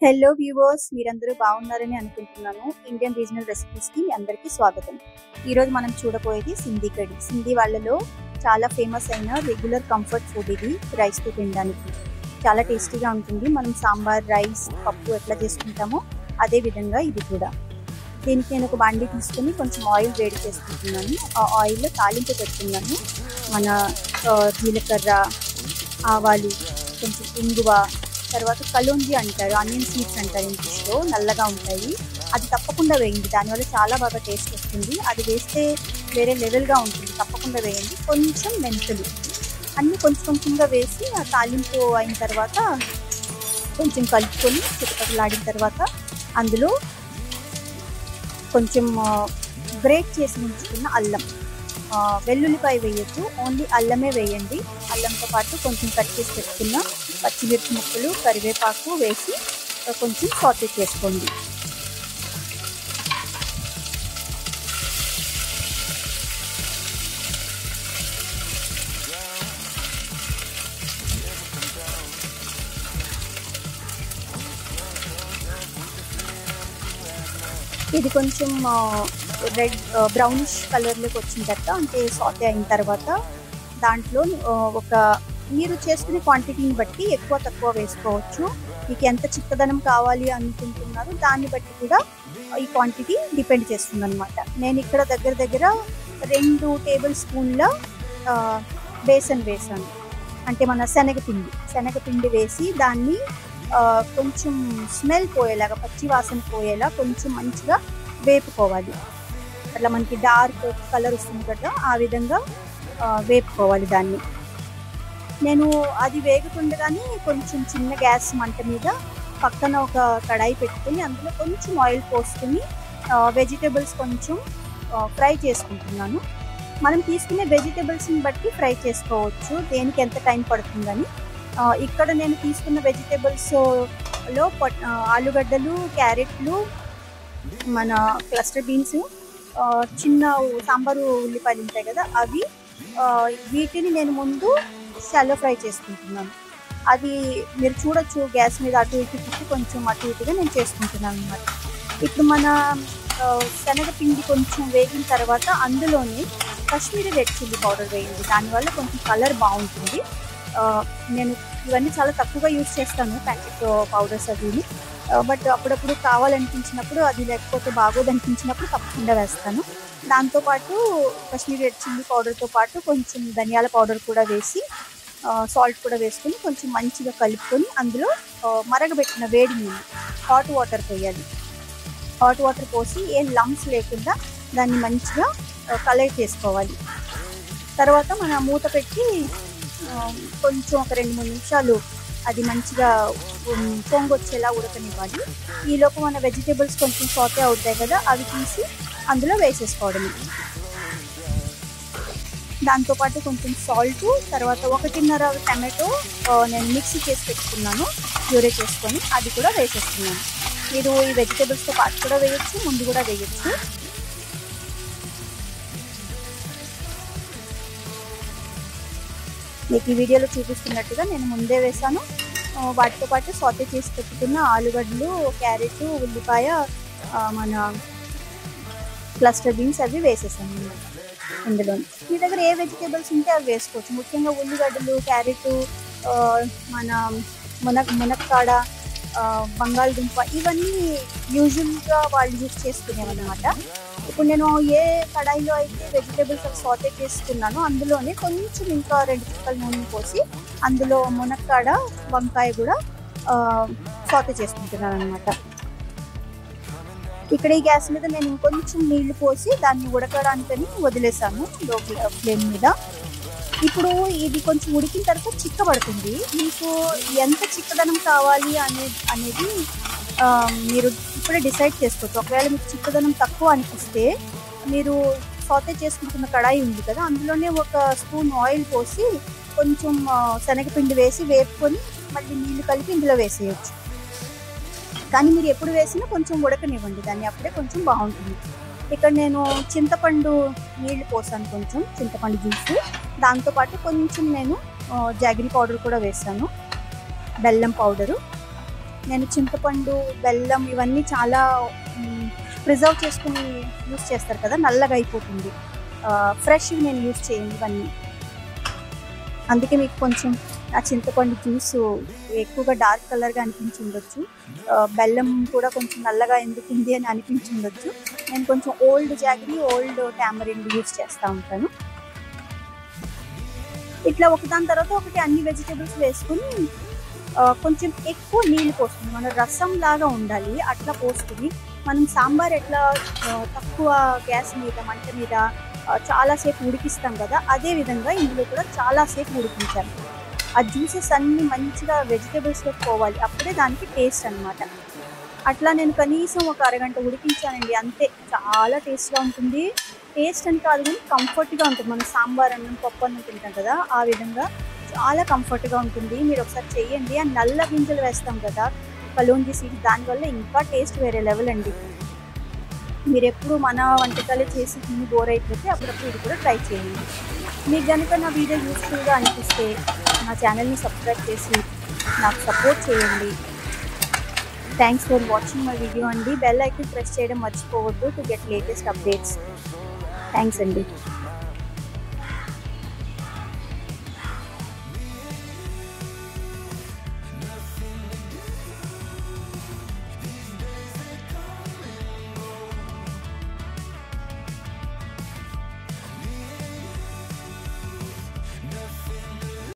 Hello viewers, మీరందరూ బాగున్నారని అనుకుంటున్నాను. ఇండియన్ రీజనల్ రెసిపీస్కి మీ అందరికీ స్వాగతం. ఈరోజు మనం చూడబోయేది సింధీ కర్రీ. సింధీ వాళ్ళలో చాలా ఫేమస్ అయిన రెగ్యులర్ కంఫర్ట్ ఫుడ్ ఇది. రైస్తో తినడానికి చాలా టేస్టీగా ఉంటుంది. మనం సాంబార్, రైస్, పప్పు ఎట్లా చేసుకుంటామో అదే విధంగా ఇది కూడా. దీనికి నేను ఒక బాండీ తీసుకుని కొంచెం ఆయిల్ వేడి చేసుకుంటున్నాను. ఆ ఆయిల్లో తాలింపు పెడుతున్నాను. మన జీలకర్ర, ఆవాలు, కొంచెం ఇంగువ, తర్వాత కలోంజీ అంటారు, ఆనియన్ సీడ్స్ అంటారు ఇంగ్లీష్లో, నల్లగా ఉంటాయి. అది తప్పకుండా వేయండి, దానివల్ల చాలా బాగా టేస్ట్ వస్తుంది. అది వేస్తే వేరే లెవెల్గా ఉంటుంది, తప్పకుండా వేయండి. కొంచెం మెంతులు అన్నీ కొంచెం కొంచెంగా వేసి ఆ తాలింపు అయిన తర్వాత కొంచెం కలుపుకొని చిటపటలాడిన తర్వాత అందులో కొంచెం గ్రేట్ చేసి ఉంచుకున్న అల్లం, వెల్లుల్లిపాయ వేయొద్దు, ఓన్లీ అల్లమే వేయండి. అల్లంతో పాటు కొంచెం కట్ చేసి పెట్టుకున్న పచ్చిమిర్చి ముక్కలు, కరివేపాకు వేసి కొంచెం సాటే చేసుకోండి. ఇది కొంచెం రెడ్ బ్రౌనిష్ కలర్లోకి వచ్చిన తర్వాత, అంటే సాటే అయిన తర్వాత దాంట్లో మీరు చేసుకునే క్వాంటిటీని బట్టి ఎక్కువ తక్కువ వేసుకోవచ్చు. మీకు ఎంత చిక్కదనం కావాలి అనుకుంటున్నారో దాన్ని బట్టి కూడా ఈ క్వాంటిటీ డిపెండ్ చేస్తుంది అనమాట. నేను ఇక్కడ దగ్గర 2 టేబుల్ స్పూన్ల బేసన్ వేసాను, అంటే మన శనగపిండి వేసి దాన్ని కొంచెం స్మెల్ పోయేలాగా, పచ్చి వాసన పోయేలా కొంచెం మంచిగా వేపుకోవాలి. అట్లా మనకి డార్క్ కలర్ వస్తుంది కదా, ఆ విధంగా వేపుకోవాలి దాన్ని. నేను అది వేగుతుండగానే కొంచెం చిన్న గ్యాస్ మంట మీద పక్కన ఒక కడాయి పెట్టుకుని అందులో కొంచెం ఆయిల్ పోసుకుని వెజిటేబుల్స్ కొంచెం ఫ్రై చేసుకుంటున్నాను. మనం తీసుకునే వెజిటేబుల్స్ని బట్టి ఫ్రై చేసుకోవచ్చు, దేనికి ఎంత టైం పడుతుందని. ఇక్కడ నేను తీసుకున్న వెజిటేబుల్స్లో ఆలుగడ్డలు, క్యారెట్లు, మన క్లస్టర్ బీన్స్, చిన్న సాంబారు ఉల్లిపాయలు ఉంటాయి కదా అవి, వీటిని నేను ముందు షాలో ఫ్రై చేసుకుంటున్నాను. అది మీరు చూడొచ్చు, గ్యాస్ మీద అటు ఇటు తిప్పి కొంచెం అటు ఇటుగా నేను చేసుకుంటున్నాను అన్నమాట. ఇప్పుడు మన శనగపిండి కొంచెం వేగిన తర్వాత అందులోనే కాశ్మీరీ రెడ్ చిల్లీ పౌడర్ వేయండి, దానివల్ల కొంచెం కలర్ బాగుంటుంది. నేను ఇవన్నీ చాలా తక్కువగా యూజ్ చేస్తాను, ప్యాకెట్ పౌడర్స్ అవి, బట్ అప్పుడప్పుడు కావాలనిపించినప్పుడు, అది లేకపోతే బాగోదనిపించినప్పుడు తప్పకుండా వేస్తాను. దాంతోపాటు కాశ్మీరీ రెడ్ చిల్లీ పౌడర్తో పాటు కొంచెం ధనియాల పౌడర్ కూడా వేసి, సాల్ట్ కూడా వేసుకొని కొంచెం మంచిగా కలుపుకొని అందులో మరగబెట్టిన వేడి నీళ్ళు, హాట్ వాటర్ పోయాలి. హాట్ వాటర్ పోసి ఏ లంప్స్ లేకుండా దాన్ని మంచిగా కలెక్ట్ చేసుకోవాలి. తర్వాత మన మూత పెట్టి కొంచెం ఒక 2-3 నిమిషాలు అది మంచిగా పొంగొచ్చేలా ఉడకనివ్వాలి. ఈలోపు మన వెజిటేబుల్స్ కొంచెం సాటే అవుతాయి కదా, అవి తీసి అందులో వేసేసుకోవడమే. దాంతోపాటు కొంచెం సాల్ట్, తర్వాత 1.5 టమాటో నేను మిక్సీ చేసి పెట్టుకున్నాను, ప్యూరే చేసుకొని, అది కూడా వేసేస్తున్నాను. మీరు ఈ వెజిటేబుల్స్తో పాటు కూడా వేయచ్చు, ముందు కూడా వేయచ్చు. మీకు ఈ వీడియోలో చూపిస్తున్నట్టుగా నేను ముందే వేసాను. వాటితో పాటు సాటే చేసి పెట్టుకున్న ఆలుగడ్డలు, క్యారెట్, ఉల్లిపాయ, మన క్లస్టర్ బీన్స్ అవి వేసేసాను అన్నమాట ఇందులో. మీ దగ్గర ఏ వెజిటేబుల్స్ ఉంటే అవి వేసుకోవచ్చు. ముఖ్యంగా ఉల్లిగడ్డలు, క్యారెట్, మన మునక్కాడ, బంగాళదుంప, ఇవన్నీ యూజువల్గా వాళ్ళు యూజ్ చేసుకునేవన్నమాట. ఇప్పుడు నేను ఏ కడాయిలో అయితే వెజిటేబుల్స్ అవి సాటే చేసుకున్నానో అందులోనే కొంచెం ఇంకా 2 చుక్కల నూనె పోసి అందులో మునక్కాడ, వంకాయ కూడా సాటే చేసుకుంటున్నాను అనమాట. ఇక్కడ ఈ గ్యాస్ మీద నేను ఇంకొంచెం నీళ్లు పోసి దాన్ని ఉడకడానికని వదిలేసాను లో ఫ్లేమ్ మీద. ఇప్పుడు ఇది కొంచెం ఉడికిన తర్వాత చిక్కబడుతుంది. మీకు ఎంత చిక్కదనం కావాలి అనేది మీరు ఇప్పుడే డిసైడ్ చేసుకోవచ్చు. ఒకవేళ మీకు చిక్కదనం తక్కువ అనిపిస్తే మీరు సాటే చేసుకుంటున్న కడాయి ఉంది కదా, అందులోనే 1 స్పూన్ ఆయిల్ పోసి కొంచెం శనగపిండి వేసి వేపుకొని మళ్ళీ నీళ్లు కలిపి ఇందులో వేసేయచ్చు. కానీ మీరు ఎప్పుడు వేసినా కొంచెం ఉడకనివ్వండి దాన్ని, అప్పుడే కొంచెం బాగుంటుంది. ఇక్కడ నేను చింతపండు నీళ్లు పోసాను, కొంచెం చింతపండు జ్యూస్, దాంతోపాటు కొంచెం నేను జాగరీ పౌడర్ కూడా వేసాను, బెల్లం పౌడరు. నేను చింతపండు, బెల్లం ఇవన్నీ చాలా ప్రిజర్వ్ చేసుకుని యూస్ చేస్తారు కదా, నల్లగా అయిపోతుంది. ఫ్రెష్ నేను యూస్ చేయను ఇవన్నీ. అందుకే మీకు కొంచెం ఆ చింతపండు జ్యూసు ఎక్కువగా డార్క్ కలర్గా అనిపించి ఉండొచ్చు, బెల్లం కూడా కొంచెం నల్లగా ఎందుకుంది అని అనిపించి ఉండొచ్చు. నేను కొంచెం old jaggery, old tamarind use చేస్తూ ఉంటాను. ఇట్లా ఒకదాని తర్వాత ఒకటి అన్ని వెజిటేబుల్స్ వేసుకుని కొంచెం ఎక్కువ నీళ్ళు పోసుకుని, మన రసం లాగా ఉండాలి అట్లా పోసుకుని, మనం సాంబార్ ఎట్లా తక్కువ గ్యాస్ మీద, మంట మీద చాలాసేపు ఉడికిస్తాం కదా, అదే విధంగా ఇందులో కూడా చాలాసేపు ఉడికించాలి. ఆ జ్యూసెస్ అన్నీ మంచిగా వెజిటేబుల్స్లోకి పోవాలి, అప్పుడే దానికి టేస్ట్ అనమాట. అట్లా నేను కనీసం ఒక అరగంట ఉడికించానండి, అంతే. చాలా టేస్ట్గా ఉంటుంది. టేస్ట్ అని కాదు కానీ కంఫర్ట్గా ఉంటుంది. మనం సాంబార్ అన్నం, పప్పు అన్నం తింటాం కదా, ఆ విధంగా చాలా కంఫర్ట్గా ఉంటుంది. మీరు ఒకసారి చెయ్యండి. ఆ నల్ల గింజలు వేస్తాం కదా, కలోంజీ సీడ్స్, దానివల్ల ఇంకా టేస్ట్ వేరే లెవెల్ అండి. మీరు ఎప్పుడు మన వంటకాలే చేసి తిని బోర్ అయిపోతే అప్పుడప్పుడు ఇది కూడా ట్రై చేయండి. మీకు కనుక నా వీడియో యూస్ఫుల్గా అనిపిస్తే నా ఛానల్ని సబ్స్క్రైబ్ చేసి నాకు సపోర్ట్ చేయండి. Thanks for watching my video అండి. బెల్ ఐకాన్ ప్రెస్ చేయడం మర్చిపోవద్దు to get latest updates. Thanks అండి.